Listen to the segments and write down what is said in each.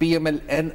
PMLN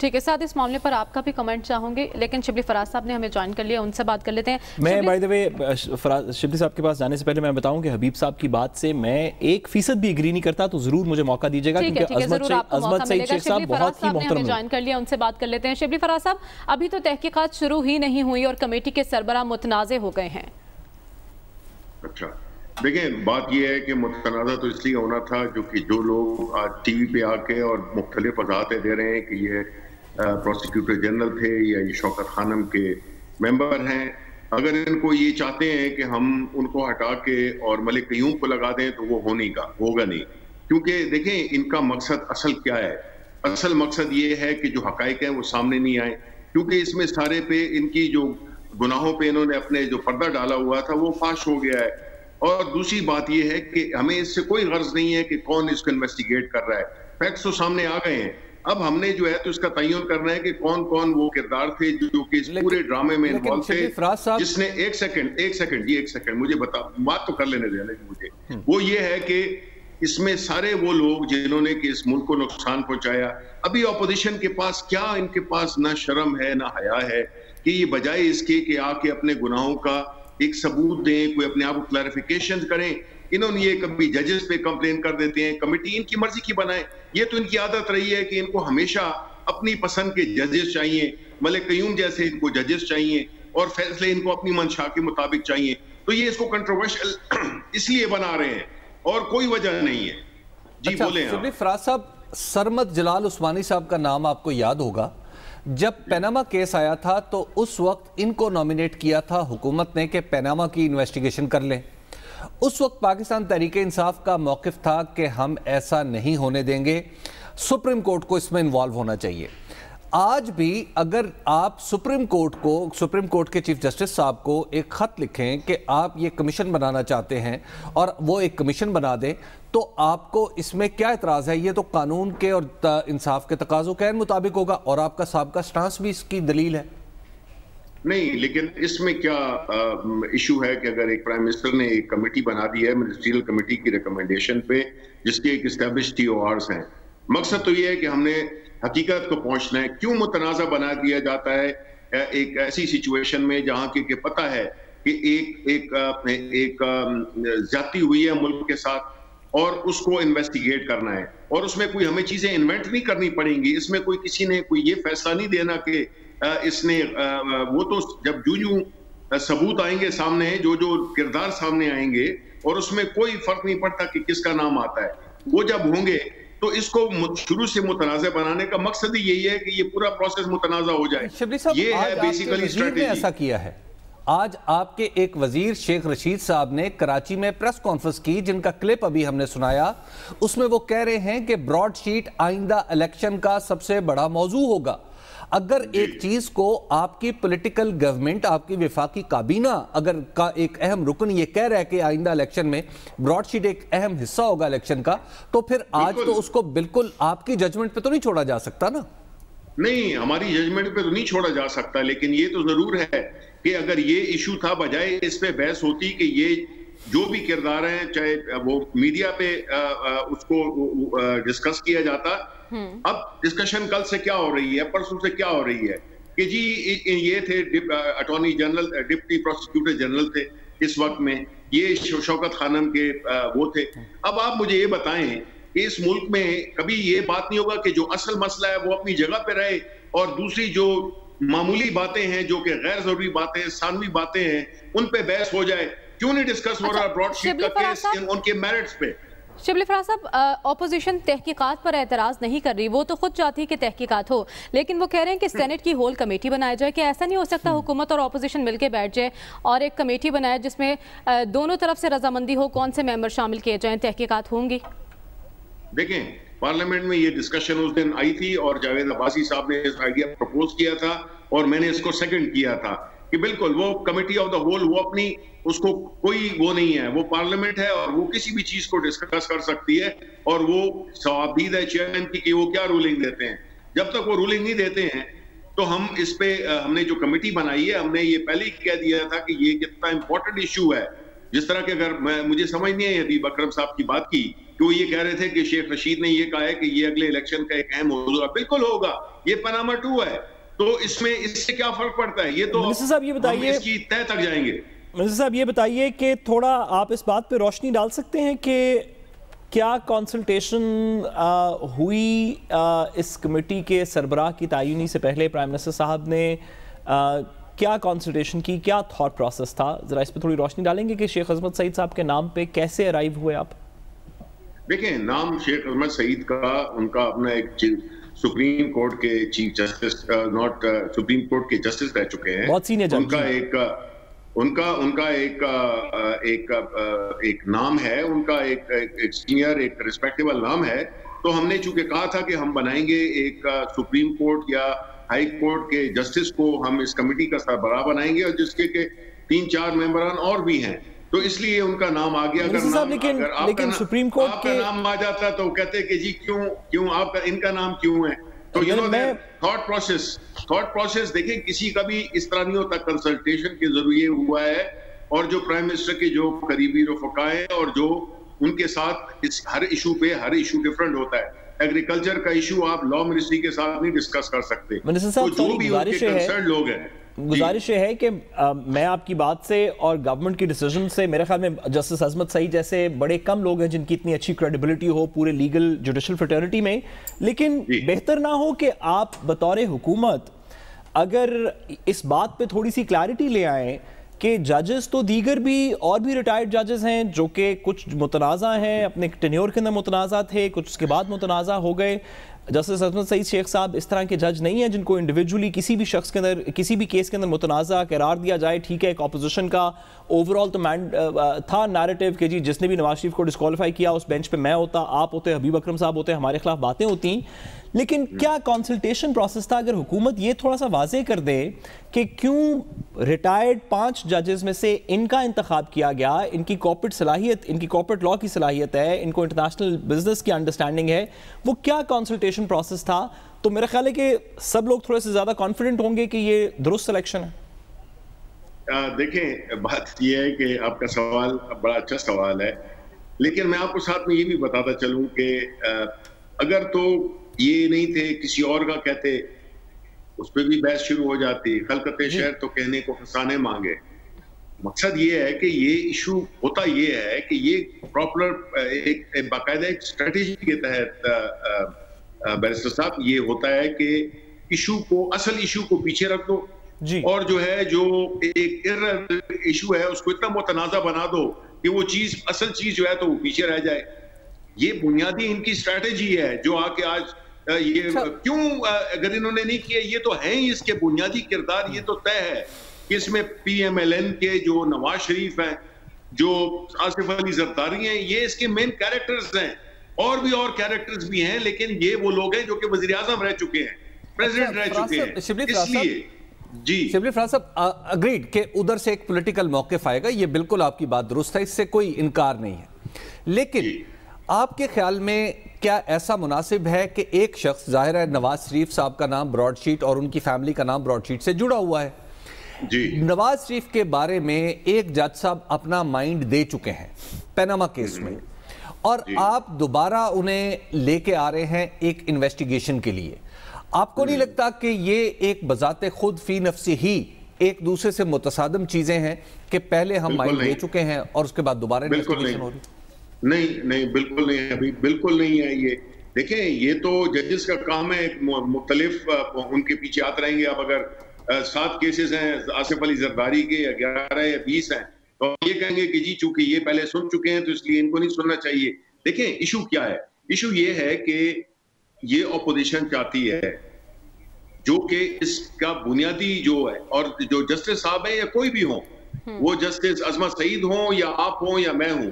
ٹھیک ہے ساتھ اس معاملے پر آپ کا بھی کمنٹ چاہوں گے، لیکن شبلی فراز صاحب نے ہمیں جوائن کر لیا، ان سے بات کر لیتے ہیں۔ میں بائی دا وے شبلی صاحب کے پاس جانے سے پہلے میں بتاؤں کہ حبیب صاحب کی بات سے میں 1% بھی اگری نہیں کرتا، تو ضرور مجھے موقع دیجیے گا، کیونکہ عظمت سعید شیخ صاحب بہت ہی محترم ہیں۔ جوائن کر لیا، ان سے بات کر لیتے ہیں۔ شبلی فراز صاحب، ابھی تو تحقیقات شروع ہی نہیں ہوئی اور کمیٹی کے سربراہ متنازع ہو گئے ہیں۔ اچھا دیکھیں، بات یہ ہے کہ متنازع تو اس لیے ہونا تھا جو کہ جو لوگ آج ٹی وی پہ آ کے اور مختلف وضاحتیں دے رہے ہیں کہ یہ پروسیکیوٹر جنرل تھے یا یہ شوکت خانم کے ممبر ہیں، اگر ان کو یہ چاہتے ہیں کہ ہم ان کو ہٹا کے اور ملک قیوم کو لگا دیں تو وہ ہوگا نہیں، کیونکہ دیکھیں ان کا مقصد اصل کیا ہے۔ اصل مقصد یہ ہے کہ جو حقائق ہیں وہ سامنے نہیں آئے، کیونکہ اس میں سارے پہ ان کی جو گناہوں پہ انہوں نے اپنے جو پردہ ڈالا ہوا تھا وہ فاش ہو گیا ہے۔ اور دوسری بات یہ ہے کہ ہمیں اس سے کوئی غرض نہیں ہے کہ کون اس کو انویسٹیگیٹ کر رہا ہے، فیکٹس تو سامنے آ گئے ہیں۔ اب ہم نے جو ہے تو اس کا تعین کرنا ہے کہ کون کون وہ کردار تھے جو کہ اس پورے ڈرامے میں انوالو تھے، جس نے ایک سیکنڈ مجھے بات تو کر لینے دیں مجھے۔ وہ یہ ہے کہ اس میں سارے وہ لوگ جنہوں نے کہ اس ملک کو نقصان پہنچایا، ابھی اپوزیشن کے پاس کیا، ان کے پاس نہ شرم ہے نہ حیا ہے کہ یہ بجائے اس کے کہ آ کے اپنے گناہوں کا ایک ثبوت دیں، کوئی اپنے آپ کو کلیریفیکیشن کریں، انہوں نے یہ کبھی ججز پہ کمپلین کر دیتے ہیں، کمیٹی ان کی مرضی کی بنائے۔ یہ تو ان کی عادت رہی ہے کہ ان کو ہمیشہ اپنی پسند کے ججز چاہیے، ملک قیوم جیسے ان کو ججز چاہیے اور فیصلے ان کو اپنی منشا کے مطابق چاہیے، تو یہ اس کو کنٹروورشل اس لیے بنا رہے ہیں اور کوئی وجہ نہیں ہے۔ جی بولیں آپ۔ شبلی فراز صاحب، سرمد جلال عثمانی صاحب کا نام آپ کو یاد ہوگا، جب پیناما کیس آیا تھا تو اس وقت ان کو نومینیٹ کیا تھا حکومت نے کہ پیناما کی انویسٹیگیشن کر لیں۔ اس وقت پاکستان تحریک انصاف کا موقف تھا کہ ہم ایسا نہیں ہونے دیں گے، سپریم کورٹ کو اس میں انوالو ہونا چاہیے۔ آج بھی اگر آپ سپریم کورٹ کے چیف جسٹس صاحب کو ایک خط لکھیں کہ آپ یہ کمیشن بنانا چاہتے ہیں اور وہ ایک کمیشن بنا دیں، تو آپ کو اس میں کیا اعتراض ہے؟ یہ تو قانون کے اور انصاف کے تقاضوں کے مطابق ہوگا، اور آپ کا سابقہ سٹانس بھی اس کی دلیل ہے۔ نہیں، لیکن اس میں کیا ایشو ہے کہ اگر ایک پرائم منسٹر نے ایک کمیٹی بنا دی ہے منسٹریل کمیٹی کی ریکمنڈیشن پہ، جس کے ایک اسٹیبلش ٹی او آرز ہیں، مقصد تو یہ ہے کہ ہم نے حقیقت کو پہنچنا ہے، کیوں متنازع بنا دیا جاتا ہے ایک ایسی سچویشن میں جہاں کہ پتہ ہے کہ ایک زیادتی ہوئی ہے ملک کے ساتھ اور اس کو انویسٹیگیٹ کرنا ہے، اور اس میں کوئی ہمیں چیزیں انوینٹ نہیں کرنی پڑیں گی، اس میں کوئی کسی نے کوئی یہ فیصلہ نہیں دینا کہ اس نے وہ تو جب جو ثبوت آئیں گے سامنے، جو کردار سامنے آئیں گے، اور اس میں کوئی فرق نہیں پڑتا کہ کس کا نام آتا ہے، وہ جب ہوں گے تو اس کو شروع سے متنازع بنانے کا مقصد ہی یہی ہے کہ یہ پورا پروسیس متنازع ہو جائے۔ شبلی صاحب، یہ ہے آج بیسیکلی آپ کے وزیر نے ایسا کیا ہے۔ آج آپ کے ایک وزیر شیخ رشید صاحب نے کراچی میں پریس کانفرنس کی، جن کا کلپ ابھی ہم نے سنایا، اس میں وہ کہہ رہے ہیں کہ براڈ شیٹ آئندہ الیکشن کا سب سے بڑا موضوع ہوگا۔ اگر ایک چیز کو آپ کی پولیٹیکل گورنمنٹ، آپ کی وفاقی کابینہ اگر کا ایک اہم رکن یہ کہہ رہا ہے کہ آئندہ الیکشن میں براڈ شیٹ ایک اہم حصہ ہوگا الیکشن کا، تو پھر آج تو اس کو بالکل آپ کی ججمنٹ پہ تو نہیں چھوڑا جا سکتا نا؟ نہیں، ہماری ججمنٹ پہ تو نہیں چھوڑا جا سکتا، لیکن یہ تو ضرور ہے کہ اگر یہ ایشو تھا، بجائے اس پہ بحث ہوتی کہ یہ جو بھی کردار ہیں چاہے وہ میڈیا پہ اس کو ڈسکس کیا جاتا، اب ڈسکشن کل سے کیا ہو رہی ہے، پرسوں سے کیا ہو رہی ہے کہ جی یہ تھے attorney general, deputy prosecutor general تھے اس وقت میں، یہ شوکت خانم کے وہ تھے۔ اب آپ مجھے یہ بتائیں کہ اس ملک میں کبھی یہ بات نہیں ہوگا کہ جو اصل مسئلہ ہے وہ اپنی جگہ پہ رہے اور دوسری جو معمولی باتیں ہیں، جو کہ غیر ضروری باتیں، ثانوی باتیں ہیں، ان پہ بحث ہو جائے؟ کیوں نہیں ڈسکس ہو رہا براڈ شیٹ کا کیس ان کے میرٹس پہ؟ شبلی فراز صاحب، اپوزیشن تحقیقات پر اعتراض نہیں کر رہی، وہ تو خود چاہتی ہے کہ تحقیقات ہو، لیکن وہ کہہ رہے ہیں کہ سینٹ کی ہول کمیٹی بنایا جائے۔ کہ ایسا نہیں ہو سکتا حکومت اور اپوزیشن مل کے بیٹھ جائے اور ایک کمیٹی بنائے جس میں دونوں طرف سے رضامندی ہو، کون سے ممبر شامل کیے جائیں، تحقیقات ہوں گی؟ دیکھیں، پارلیمنٹ میں یہ ڈسکشن اس دن آئی تھی اور جاوید عباسی صاحب نے اس آئیڈیا پروپوز کیا تھا اور میں نے اس کو سیکنڈ کیا تھا کہ بالکل وہ کمیٹی آف دا ہول، وہ اپنی اس کو کوئی وہ نہیں ہے، وہ پارلیمنٹ ہے اور وہ کسی بھی چیز کو ڈسکس کر سکتی ہے اور وہ ثوابدید ہے چیئرمین کی کہ وہ کیا رولنگ دیتے ہیں۔ جب تک وہ رولنگ نہیں دیتے ہیں تو ہم اس پہ ہم نے جو کمیٹی بنائی ہے، ہم نے یہ پہلے ہی کہہ دیا تھا کہ یہ کتنا امپورٹنٹ ایشو ہے۔ جس طرح کہ اگر مجھے سمجھ نہیں ہے حبیب اکرم صاحب کی بات کی کہ وہ یہ کہہ رہے تھے کہ شیخ رشید نے یہ کہا ہے کہ یہ اگلے الیکشن کا ایک اہم موضوع ہے، بالکل ہوگا، یہ پاناما 2 ہے. تو اس میں اس سے کیا فرق پڑتا ہے؟ یہ تو منسٹر صاحب یہ بتائیے، اس کی تہ تک جائیں گے. منسٹر صاحب یہ بتائیے کہ تھوڑا آپ اس بات پہ روشنی ڈال سکتے ہیں کہ کیا کنسلٹیشن ہوئی اس کمیٹی کے سربراہ کی تعینی سے پہلے؟ پرائم منسٹر صاحب نے کیا کنسلٹیشن کی، کیا تھاٹ پروسیس تھا؟ ذرا اس پہ تھوڑی روشنی ڈالیں گے کہ شیخ عظمت سعید صاحب کے نام پہ کیسے ارائیو ہوئے آپ؟ دیکھیں، نام شیخ عظمت سعید کا ان کا اپنا ایک سپریم کورٹ کے chief justice, not supreme court کے جسٹس رہ چکے ہیں، بہت سینئر جج، ان کا ایک نام ہے، ان کا ایک سینئر، ایک ریسپیکٹیبل نام ہے. تو ہم نے چونکہ کہا تھا کہ ہم بنائیں گے ایک سپریم کورٹ یا ہائی کورٹ کے جسٹس کو ہم اس کمیٹی کا سربراہ بنائیں گے، اور جس کے 3-4 ممبران اور بھی ہیں، تو اس لیے ان کا نام آ گیا. لیکن سپریم کورٹ آپ کا نام آ جاتا تو کہتے کہ جی کیوں آپ کا، ان کا نام کیوں ہے. تو تھاٹ پروسیس دیکھیں، کسی کا بھی اس طرح نہیں ہوتا. کنسلٹیشن کے ذریعے ہوا ہے، اور جو پرائم منسٹر کے جو قریبی رفقا ہیں اور جو ان کے ساتھ اس ہر ایشو ڈفرنٹ ہوتا ہے. ایگریکلچر کا ایشو آپ لا منسٹری کے ساتھ نہیں ڈسکس کر سکتے. منسٹر صاحب جو بھی ان کے کنسرن لوگ ہیں، گزارش یہ ہے کہ میں آپ کی بات سے اور گورنمنٹ کی ڈیسیژن سے، میرے خیال میں جسٹس عظمت سعید جیسے بڑے کم لوگ ہیں جن کی اتنی اچھی کریڈیبلٹی ہو پورے لیگل جوڈیشل فریٹرنٹی میں، لیکن بہتر نہ ہو کہ آپ بطور حکومت اگر اس بات پہ تھوڑی سی کلیئرٹی لے آئیں کہ ججز تو دیگر بھی اور بھی ریٹائرڈ ججز ہیں جو کہ کچھ متنازع ہیں، اپنے ٹینیور کے اندر متنازع تھے، کچھ اس کے بعد متنازع ہو گئے. جسٹس عظمت سعید شیخ صاحب اس طرح کے جج نہیں ہیں جن کو انڈیویجولی کسی بھی شخص کے اندر، کسی بھی کیس کے اندر متنازع قرار دیا جائے. ٹھیک ہے، ایک اپوزیشن کا اوورال تو تھا نیریٹو کہ جی جس نے بھی نواز شریف کو ڈسکوالیفائی کیا اس بینچ پہ میں ہوتا، آپ ہوتے، حبیب اکرم صاحب ہوتے، ہمارے خلاف باتیں ہوتی. لیکن کیا کنسلٹیشن پروسیس تھا؟ اگر حکومت یہ تھوڑا سا واضح کر دے کہ کیوں ریٹائرڈ 5 ججز میں سے ان کا انتخاب کیا گیا، ان کی کارپوریٹ صلاحیت، ان کی کارپوریٹ لا کی صلاحیت ہے، ان کو انٹرنیشنل بزنس کی انڈرسٹینڈنگ ہے، وہ کیا کنسلٹیشن پروسیس تھا، تو میرا خیال ہے کہ سب لوگ تھوڑے سے زیادہ کانفیڈنٹ ہوں گے کہ یہ درست سلیکشن ہے. دیکھیں، بات یہ ہے کہ آپ کا سوال بڑا اچھا سوال ہے، لیکن میں آپ کو ساتھ میں یہ بھی بتاتا چلوں کہ اگر تو یہ نہیں تھے، کسی اور کا کہتے، اس پہ بھی بحث شروع ہو جاتی. خلقت شہر تو کہنے کو فسانے مانگے. مقصد یہ ہے کہ یہ ایشو ہوتا یہ ہے کہ یہ پراپر ایک باقاعدہ ایک اسٹریٹجی کے تحت بیرسٹر صاحب یہ ہوتا ہے کہ ایشو کو، اصل ایشو کو پیچھے رکھ دو، اور جو ہے جو ایک ایشو ہے اس کو اتنا متنازع بنا دو کہ وہ چیز، اصل چیز جو ہے تو وہ پیچھے رہ جائے. یہ بنیادی ان کی اسٹریٹجی ہے جو آ کے آج یہ کیوں اگر انہوں نے نہیں کیا، یہ تو ہیں ہی اس کے بنیادی کردار. یہ تو طے ہے کہ اس میں پی ایم ایل این کے جو نواز شریف ہیں، جو آصف علی زرداری ہیں، یہ اس کے مین کیریکٹرز ہیں. اور بھی اور کیریکٹرز بھی ہیں، لیکن یہ وہ لوگ ہیں جو کہ وزیر اعظم رہ چکے ہیں، پریزیڈنٹ رہ چکے ہیں. اس لیے شبلی فراز صاحب اگریڈ کہ ادھر سے ایک پولیٹیکل موقف آئے گا، یہ بالکل آپ کی بات درست ہے، اس سے کوئی انکار نہیں ہے. لیکن آپ کے خیال میں کیا ایسا مناسب ہے کہ ایک شخص، ظاہر ہے نواز شریف صاحب کا نام براڈ شیٹ اور ان کی فیملی کا نام براڈ شیٹ سے جڑا ہوا ہے، نواز شریف کے بارے میں ایک جج صاحب اپنا مائنڈ دے چکے ہیں پیناما کیس میں، اور آپ دوبارہ انہیں لے کے آ رہے ہیں ایک انویسٹیگیشن کے لیے، آپ کو نہیں لگتا کہ یہ ایک بذات خود فی نفسی ہی ایک دوسرے سے متصادم چیزیں ہیں کہ پہلے ہم مائنڈ دے چکے ہیں اور اس کے بعد دوبارہ انویسٹیگیشن ہو رہی ہے؟ نہیں، بالکل نہیں، ابھی بالکل نہیں ہے. یہ دیکھیں، یہ تو ججز کا کام ہے، ایک مختلف ان کے پیچھے آتے رہیں گے. اب اگر 7 کیسز ہیں آصف علی زرداری کے، 11 یا 20 ہیں، تو یہ کہیں گے کہ جی چونکہ یہ پہلے سن چکے ہیں تو اس لیے ان کو نہیں سننا چاہیے. دیکھیں، ایشو کیا ہے؟ ایشو یہ ہے کہ یہ اپوزیشن چاہتی ہے جو کہ اس کا بنیادی جو ہے، اور جو جسٹس صاحب ہیں یا کوئی بھی ہوں، وہ جسٹس عظمت سعید ہوں یا آپ ہوں یا میں ہوں،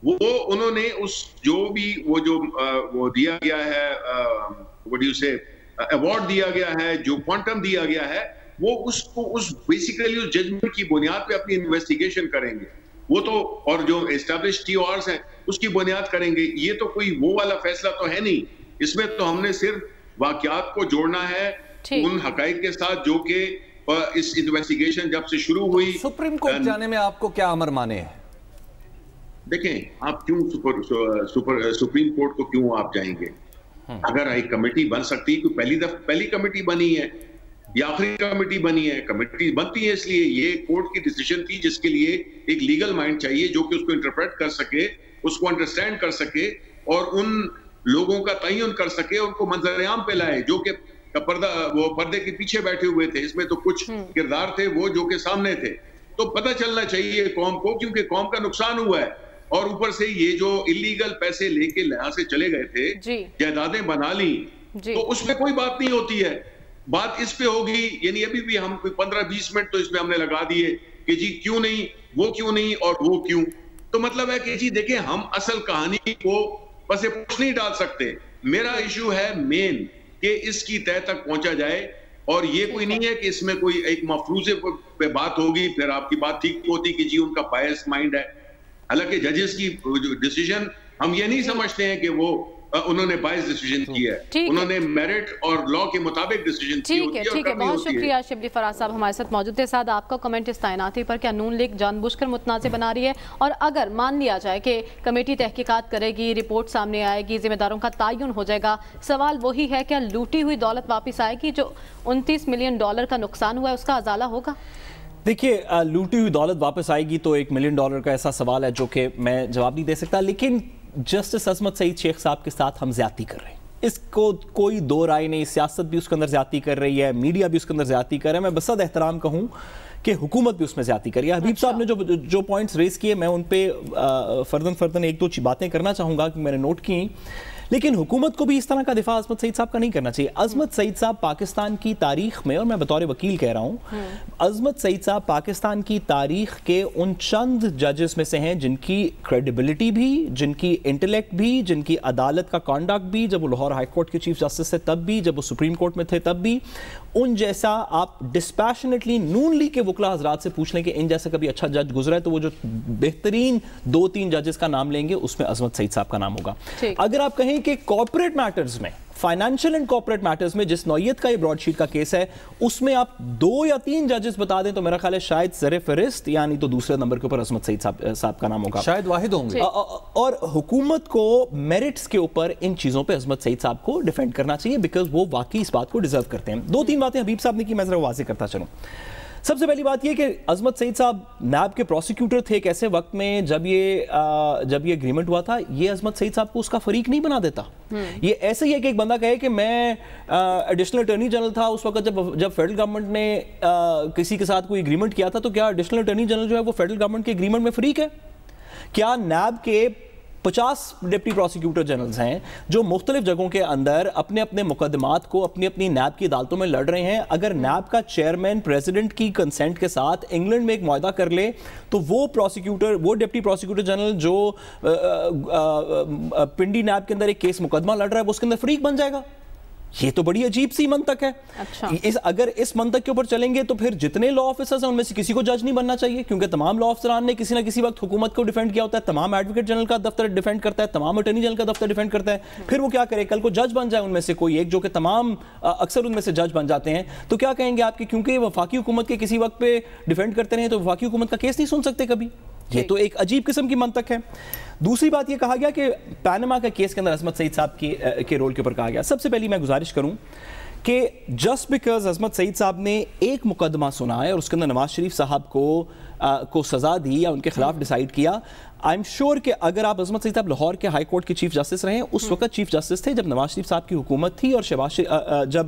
وہ انہوں نے اس جو بھی وہ دیا گیا ہے، ایوارڈ دیا گیا ہے، جو کوانٹم دیا گیا ہے، وہ اس کو اس بیسیکلی اس ججمنٹ کی بنیاد پہ اپنی انویسٹیگیشن کریں گے. وہ تو، اور جو اسٹیبلش ٹی او آرز ہیں اس کی بنیاد کریں گے. یہ تو کوئی وہ والا فیصلہ تو ہے نہیں. اس میں تو ہم نے صرف واقعات کو جوڑنا ہے ان حقائق کے ساتھ جو کہ اس انویسٹیگیشن جب سے شروع ہوئی. سپریم کورٹ جانے میں آپ کو کیا امر مانے ہیں؟ دیکھیں، آپ کیوں سپریم کورٹ کو کیوں آپ جائیں گے؟ اگر ایک کمیٹی بن سکتی ہے، پہلی کمیٹی بنی ہے یا آخری کمیٹی بنی ہے، کمیٹی بنتی ہے اس لیے یہ کورٹ کی ڈیسیجن تھی جس کے لیے ایک لیگل مائنڈ چاہیے جو کہ اس کو انٹرپریٹ کر سکے، اس کو انڈرسٹینڈ کر سکے اور ان لوگوں کا تعین کر سکے، ان کو منظر عام پہ لائے جو کہ وہ پردے کے پیچھے بیٹھے ہوئے تھے. اس میں تو کچھ کردار تھے وہ جو کہ سامنے تھے. تو پتہ چلنا چاہیے قوم کو، کیونکہ قوم کا نقصان ہوا ہے. اور اوپر سے یہ جو اللیگل پیسے لے کے یہاں سے چلے گئے تھے، جائیدادیں بنا لی، تو اس میں کوئی بات نہیں ہوتی ہے. بات اس پہ ہوگی، یعنی ابھی بھی ہم 15-20 منٹ تو اس میں ہم نے لگا دیے کہ جی کیوں نہیں، وہ کیوں نہیں اور وہ کیوں. تو مطلب ہے کہ جی دیکھیں ہم اصل کہانی کو بس پوچھ نہیں ڈال سکتے. میرا ایشو ہے مین کہ اس کی تہہ تک پہنچا جائے، اور یہ کوئی نہیں ہے کہ اس میں کوئی ایک مفروضے پہ بات ہوگی پھر آپ کی بات ٹھیک ہوتی کہ جی ان کا بائس مائنڈ ہے. حالانکہ ججز کی ڈیسیجن ہم یہ نہیں سمجھتے ہیں کہ وہ انہوں نے بائس ڈیسیجن کیا ہے، انہوں نے میرٹ اور لا کے مطابق ڈیسیجن کی ہوتی ہے. ٹھیک ہے، بہت شکریہ شبلی فراز صاحب ہمارے ساتھ موجود تھے. ساتھ آپ کا کمنٹ اس تعیناتی پر کیا نون لیگ جان بوجھ کر متنازع بنا رہی ہے؟ اور اگر مان لیا جائے کہ کمیٹی تحقیقات کرے گی، رپورٹ سامنے آئے گی، ذمہ داروں کا تعین ہو جائے گا، سوال وہی ہے کیا لوٹی ہوئی دولت واپس آئے گی؟ جو $29 ملین کا نقصان ہوا ہے اس کا ازالہ ہوگا؟ دیکھیے لوٹی ہوئی دولت واپس آئے گی تو $1 ملین کا ایسا سوال ہے جو کہ میں جواب نہیں دے سکتا. لیکن جسٹس عصمت سعید شیخ صاحب کے ساتھ ہم زیادتی کر رہے ہیں، اس کو کوئی دو رائے نہیں. سیاست بھی اس کے اندر زیادتی کر رہی ہے، میڈیا بھی اس کے اندر زیادتی کر رہا ہے. میں بصد احترام کہوں کہ حکومت بھی اس میں زیادتی کر رہی ہے. حبیب صاحب نے جو پوائنٹس ریز کیے میں ان پہ فردن ایک دو باتیں کرنا چاہوں گا کہ میں نے نوٹ کی. لیکن حکومت کو بھی اس طرح کا دفاع عصمت سعید صاحب کا نہیں کرنا چاہیے. عصمت سعید صاحب پاکستان کی تاریخ میں، اور میں بطور وکیل کہہ رہا ہوں، عصمت سعید صاحب پاکستان کی تاریخ کے ان چند ججز میں سے ہیں جن کی کریڈیبلٹی بھی، جن کی انٹلیکٹ بھی، جن کی عدالت کا کانڈکٹ بھی، جب وہ لاہور ہائی کورٹ کے چیف جسٹس تھے تب بھی، جب وہ سپریم کورٹ میں تھے تب بھی، ان جیسا آپ ڈسپیشنیٹلی نون لیگ کے وکلا حضرات سے پوچھ لیں کہ ان جیسا کبھی اچھا جج گزرا ہے تو وہ جو بہترین 2-3 ججز کا نام لیں گے اس میں عصمت سعید صاحب کا نام ہوگا. اگر آپ کہیں کہ کارپوریٹ میٹرز میں، فائنینشل اینڈ کارپوریٹ میٹرز میں جس نوعیت کا یہ براڈ شیٹ کا کیس ہے اس میں آپ 2 یا 3 ججز بتا دیں تو میرا خیال ہے شاید سر فہرست یعنی تو دوسرے نمبر کے اوپر عصمت سعید صاحب کا نام ہوگا، شاید واحد ہوں گے. اور حکومت کو میرٹس کے اوپر ان چیزوں پہ عصمت سعید صاحب کو ڈیفینڈ کرنا چاہیے بیکاز وہ واقعی اس بات کو ڈیزرو کرتے ہیں. 2-3 باتیں حبیب صاحب نے کی، میں ذرا واضح کرتا چلوں. سب سے پہلی بات یہ کہ عصمت سعید صاحب نیب کے پروسیکیوٹر تھے ایک ایسے وقت میں جب یہ اگریمنٹ ہوا تھا. یہ عصمت سعید صاحب کو اس کا فریق نہیں بنا دیتا. یہ ایسے ہی ہے کہ ایک بندہ کہے کہ میں ایڈیشنل اٹارنی جنرل تھا اس وقت جب فیڈرل گورنمنٹ نے کسی کے ساتھ کوئی اگریمنٹ کیا تھا، تو کیا ایڈیشنل اٹارنی جنرل جو ہے وہ فیڈرل گورنمنٹ کے اگریمنٹ میں فریق ہے؟ کیا نیب کے 50 ڈپٹی پروسیکیوٹر جنرلز ہیں جو مختلف جگہوں کے اندر اپنے اپنے مقدمات کو اپنی نیب کی عدالتوں میں لڑ رہے ہیں، اگر نیب کا چیئرمین پریزیڈنٹ کی کنسنٹ کے ساتھ انگلینڈ میں ایک معاہدہ کر لے تو وہ ڈپٹی پروسیکیوٹر جنرل جو پنڈی نیب کے اندر ایک کیس مقدمہ لڑ رہا ہے وہ اس کے اندر فریق بن جائے گا؟ یہ تو بڑی عجیب سی منطق ہے. اگر اس منطق کے اوپر چلیں گے تو پھر جتنے لا آفیسرز ہیں ان میں سے کسی کو جج نہیں بننا چاہیے، کیونکہ تمام لا آفیسران نے کسی نہ کسی وقت حکومت کو ڈیفینڈ کیا ہوتا ہے. تمام ایڈوکیٹ جنرل کا دفتر ڈیفینڈ کرتا ہے، تمام اٹارنی جنرل کا دفتر ڈیفینڈ کرتا ہے. پھر وہ کیا کرے؟ کل کو جج بن جائے ان میں سے کوئی ایک جو کہ تمام اکثر ان میں سے جج بن جاتے ہیں، تو کیا کہیں گے آپ کہ کیونکہ وفاقی حکومت کے کسی وقت پہ ڈیفینڈ کرتے رہے تو وفاقی حکومت کا کیس نہیں سن سکتے کبھی؟ یہ تو ایک عجیب قسم کی منطق ہے. دوسری بات یہ کہا گیا کہ پینما کا کیس کے اندر عصمت سعید صاحب کے رول کے اوپر کہا گیا. سب سے پہلی میں گزارش کروں کہ جسٹ بیکاز عصمت سعید صاحب نے ایک مقدمہ سنا ہے اور اس کے اندر نواز شریف صاحب کو سزا دی یا ان کے خلاف ڈیسائیڈ کیا، آئی ایم شیور کہ اگر آپ عصمت سعید صاحب لاہور کے ہائی کورٹ کے چیف جسٹس رہے ہیں، اس وقت چیف جسٹس تھے جب نواز شریف صاحب کی حکومت تھی اور جب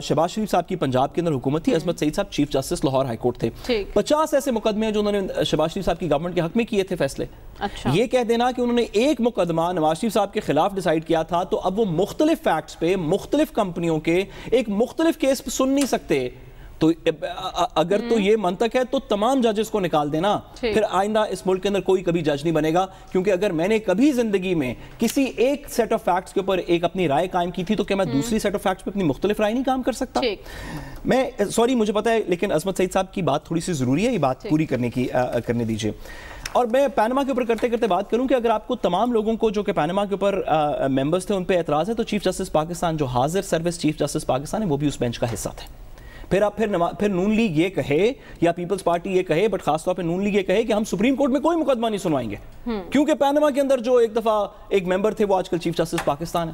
شہباز شریف صاحب کی پنجاب کے اندر حکومت تھی، عصمت سعید صاحب chief justice Lahore high court تھے. 50 ایسے مقدمے ہیں جو انہوں نے شہباز شریف صاحب کی گورنمنٹ کے حق میں کیے تھے فیصلے. یہ کہہ دینا کہ انہوں نے ایک مقدمہ نواز شریف صاحب کے خلاف ڈیسائیڈ کیا تھا تو اب وہ مختلف فیکٹس پہ مختلف کمپنیوں کے ایک مختلف کیس پہ سن نہیں سکتے. تو اگر تو یہ منطق ہے تو تمام ججز کو نکال دینا، پھر آئندہ اس ملک کے اندر کوئی کبھی جج نہیں بنے گا. کیونکہ اگر میں نے کبھی زندگی میں کسی ایک سیٹ آف فیکٹس کے اوپر ایک اپنی رائے قائم کی تھی تو کیا میں دوسری سیٹ آف فیکٹس پہ اپنی مختلف رائے نہیں کام کر سکتا؟ میں سوری مجھے پتا ہے لیکن عصمت سعید صاحب کی بات تھوڑی سی ضروری ہے، یہ بات پوری کرنے دیجیے. اور میں پینما کے اوپر کرتے کرتے بات کروں کہ اگر آپ کو تمام لوگوں کو جو کہ پینما کے اوپر ممبرز تھے ان پہ اعتراض ہے تو چیف جسٹس پاکستان جو حاضر سروس چیف جسٹس پاکستان ہے وہ بھی اس بینچ کا حصہ تھے. پھر نون لیگ یہ کہے یا پیپلز پارٹی یہ کہے، بٹ خاص طور پہ نون لیگ یہ کہے کہ ہم سپریم کورٹ میں کوئی مقدمہ نہیں سنوائیں گے کیونکہ پینما کے اندر جو ایک دفعہ ایک ممبر تھے وہ آج کل چیف جسٹس پاکستان ہے.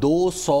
200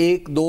1-2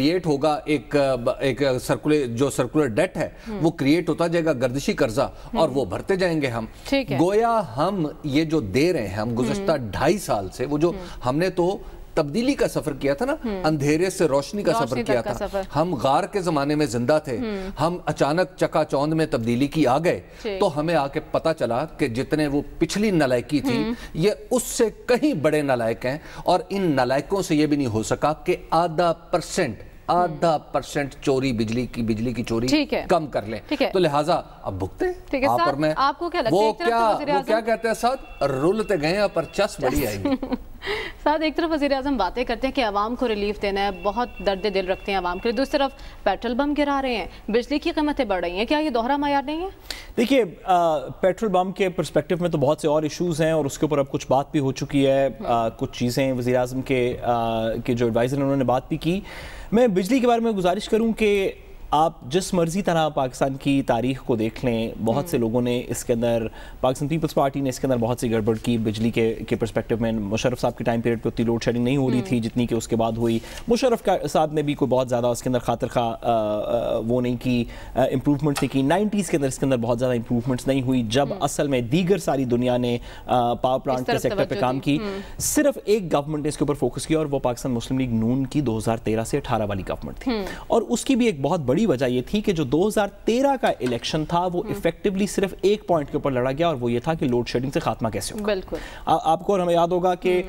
کریٹ ہوگا ایک جو سرکولر ڈیٹ ہے وہ کریٹ ہوتا جائے گا، گردشی قرضہ، اور وہ بھرتے جائیں گے ہم. گویا ہم یہ جو دے رہے ہیں ہم گزشتہ 2.5 سال سے، وہ جو ہم نے تو تبدیلی کا سفر کیا تھا نا، اندھیرے سے روشنی کا سفر کیا تھا. ہم غار کے زمانے میں زندہ تھے، ہم اچانک چکا چوند میں تبدیلی کی آ گئے، تو ہمیں آ کے پتا چلا کہ جتنے وہ پچھلی نالائکی تھی یہ اس سے کہیں بڑے نالائک ہیں، اور ان نالائکوں سے یہ بھی نہیں ہو سکا کہ آدھا پرسنٹ چوری بجلی کی چوری کم کر لیں. تو لہٰذا اب بھگتے آپ اور میں. وہ کیا کہتے ہیں ساتھ، رولتے گئے پر چس بڑی آئے گی. ساتھ ایک طرف وزیراعظم باتیں کرتے ہیں کہ عوام کو ریلیف دینا ہے، بہت درد دل رکھتے ہیں عوام کے لیے، دوسری طرف پیٹرول بم گرا رہے ہیں، بجلی کی قیمتیں بڑھ رہی ہیں. کیا یہ دوہرا معیار نہیں ہے؟ دیکھیے پیٹرول بم کے پرسپیکٹو میں تو بہت سے اور ایشوز ہیں، اور اس کے اوپر اب کچھ بات بھی ہو چکی ہے. کچھ چیزیں وزیراعظم کے جو ایڈوائزر ہیں انہوں نے بات بھی کی. میں بجلی کے بارے میں گزارش کروں کہ آپ جس مرضی طرح پاکستان کی تاریخ کو دیکھ لیں، بہت سے لوگوں نے اس کے اندر، پاکستان پیپلز پارٹی نے اس کے اندر بہت سی گڑبڑ کی بجلی کے پرسپیکٹو میں. مشرف صاحب کے ٹائم پیریڈ پہ اتنی لوڈ شیڈنگ نہیں ہو رہی تھی جتنی کہ اس کے بعد ہوئی. مشرف صاحب نے بھی کوئی بہت زیادہ اس کے اندر خاطر خواہ وہ نہیں کی، امپروومنٹس نہیں کی. 90s کے اندر اس کے اندر بہت زیادہ امپروومنٹس نہیں ہوئی جب اصل میں دیگر ساری دنیا نے پاور پلانٹ کے سیکٹر پہ کام کی. صرف ایک گورنمنٹ نے اس کے اوپر فوکس کیا، اور وہ پاکستان مسلم لیگ نون کی 2013 سے 18 والی گورنمنٹ تھی. اور اس کی بھی ایک بہت بڑی وجہ یہ تھی کہ جو 2013 کا الیکشن تھا وہ ایفیکٹولی صرف ایک پوائنٹ کے اوپر لڑا گیا، اور وہ یہ تھا کہ لوڈ شیڈنگ سے خاتمہ کیسے ہوگا. بالکل آپ کو اور ہمیں یاد ہوگا کہ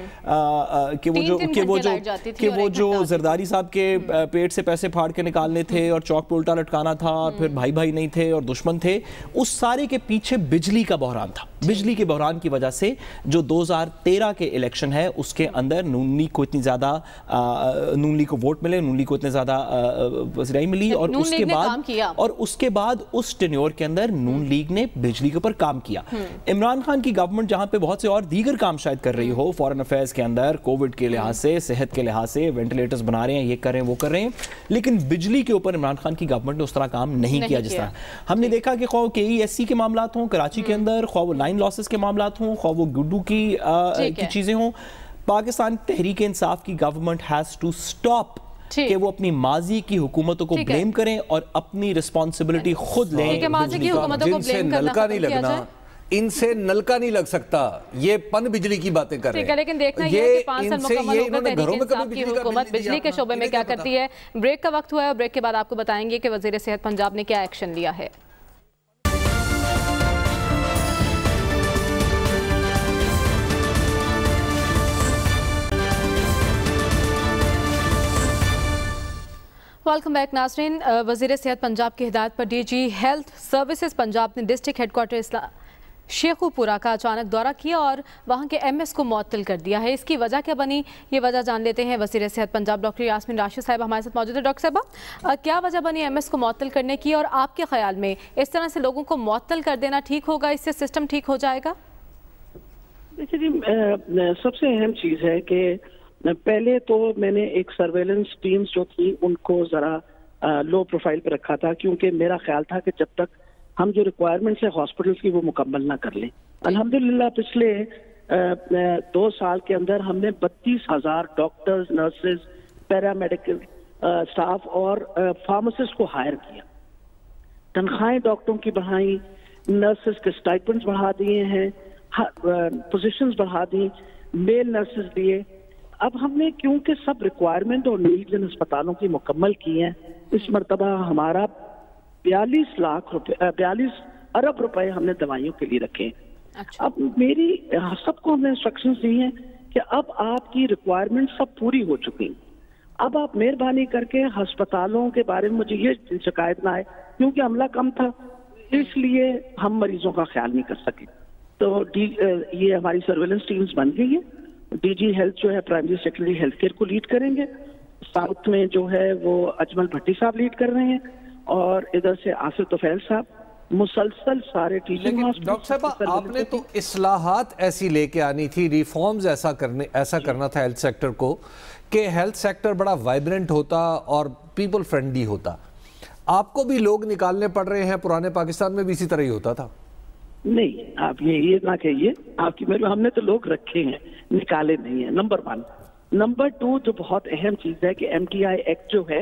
وہ جو زرداری صاحب کے پیٹ سے پیسے پھاڑ کے نکالنے تھے، اور چوک پہ الٹا لٹکانا تھا، اور پھر بھائی نہیں تھے اور دشمن تھے، اس سارے کے پیچھے بجلی کا بحران تھا. بجلی کے بحران کی وجہ سے جو 2013 کے الیکشن ہے اس کے اندر نون لیگ کو اتنی زیادہ کو ووٹ ملے، نون لیگ کو اتنے زیادہ وزرائی ملی، اور اس کے بعد اس ٹینیور کے اندر نون لیگ نے بجلی کے اوپر کام کیا. عمران خان کی گورنمنٹ جہاں پہ بہت سے اور دیگر کام شاید کر رہی ہو، فورن افیئرز کے اندر کووڈ کے لحاظ سے، صحت کے لحاظ سے، وینٹیلیٹرز بنا رہے ہیں، یہ کر رہے ہیں وہ کر رہے ہیں، لیکن بجلی کے اوپر عمران خان کی گورنمنٹ نے اس طرح کام نہیں کیا جس طرح ہم نے دیکھا کہ خواہ KESC کے معاملات ہوں کراچی کے اندر، خواہ وہ لائن لاسز کے معاملات ہوں، خواہ وہ گڈو کی چیزیں ہوں. پاکستان تحریک انصاف کی گورنمنٹ ہیز ٹو سٹاپ کہ وہ اپنی ماضی کی حکومتوں کو بلیم کریں اور اپنی رسپانسبلٹی خود لیں. جن سے نلکا نہیں لگنا، ان سے نلکا نہیں لگ سکتا، یہ پن بجلی کی باتیں کر رہے ہیں. لیکن دیکھنا یہ ہے کہ 5 سال مکمل ہو گئے تحریک انصاف کی حکومت بجلی کے شعبے میں کیا کرتی ہے. بریک کا وقت ہوا ہے، اور بریک کے بعد آپ کو بتائیں گے کہ وزیر صحت پنجاب نے کیا ایکشن لیا ہے. ویلکم بیک ناظرین. وزیر صحت پنجاب کی ہدایت پر DG ہیلتھ سروسز پنجاب نے ڈسٹرکٹ ہیڈ کوارٹر شیخو پورہ کا اچانک دورہ کیا اور وہاں کے MS کو معطل کر دیا ہے. اس کی وجہ کیا بنی، یہ وجہ جان لیتے ہیں. وزیر صحت پنجاب ڈاکٹر یاسمین راشد صاحب ہمارے ساتھ موجود ہے. ڈاکٹر صاحبہ، کیا وجہ بنی MS کو معطل کرنے کی، اور آپ کے خیال میں اس طرح سے لوگوں کو معطل کر دینا ٹھیک ہوگا، اس سے سسٹم ٹھیک ہو جائے گا؟ دیکھیے، سب سے اہم چیز ہے کہ پہلے تو میں نے ایک سرویلنس ٹیمز جو تھی ان کو ذرا لو پروفائل پہ رکھا تھا، کیونکہ میرا خیال تھا کہ جب تک ہم جو ریکوائرمنٹس ہے ہاسپٹلس کی وہ مکمل نہ کر لیں. الحمدللہ پچھلے 2 سال کے اندر ہم نے 32,000 ڈاکٹرز، نرسز، پیرامیڈیکل اسٹاف اور فارماسسٹ کو ہائر کیا. تنخواہیں ڈاکٹروں کی بڑھائیں، نرسز کے سٹائپنڈز بڑھا دیے ہیں، پوزیشنز بڑھا دی، میل نرسز دیے. اب ہم نے کیونکہ سب ریکوائرمنٹ اور نیڈز ان اسپتالوں کی مکمل کی ہیں، اس مرتبہ ہمارا 42 ارب روپے ہم نے دوائیوں کے لیے رکھے. اب میری سب کو ہم نے انسٹرکشنز دی ہیں کہ اب آپ کی ریکوائرمنٹ سب پوری ہو چکی ہیں. اب آپ مہربانی کر کے ہسپتالوں کے بارے میں مجھے یہ شکایت نہ آئے، کیونکہ عملہ کم تھا اس لیے ہم مریضوں کا خیال نہیں کر سکے. تو یہ ہماری سرویلنس ٹیمز بن گئی ہے. DG ہیلتھ جو ہے پرائمری سیکنڈری ہیلتھ کیئر کو لیڈ کریں گے. ساؤتھ میں جو ہے وہ اجمل بھٹی صاحب لیڈ کر رہے ہیں، اور ادھر سے آصف طفیل صاحب مسلسل سارے ٹیچنگ. ڈاکٹر صاحب، آپ نے تو اصلاحات ایسی لے کے آنی تھی، ریفارمز ایسا کرنا تھا ہیلتھ سیکٹر کو کہ ہیلتھ سیکٹر بڑا وائبرنٹ ہوتا اور پیپل فرینڈلی ہوتا. آپ کو بھی لوگ نکالنے پڑ رہے ہیں، پرانے پاکستان میں بھی اسی طرح ہی ہوتا تھا. نہیں، آپ یہ نہ کہیے، آپ کی ہم نے تو لوگ رکھے ہیں، نکالے نہیں ہیں. نمبر 1. نمبر 2 جو بہت اہم چیز ہے کہ MTI ایکٹ جو ہے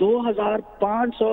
2500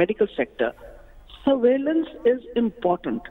medical sector, surveillance is important.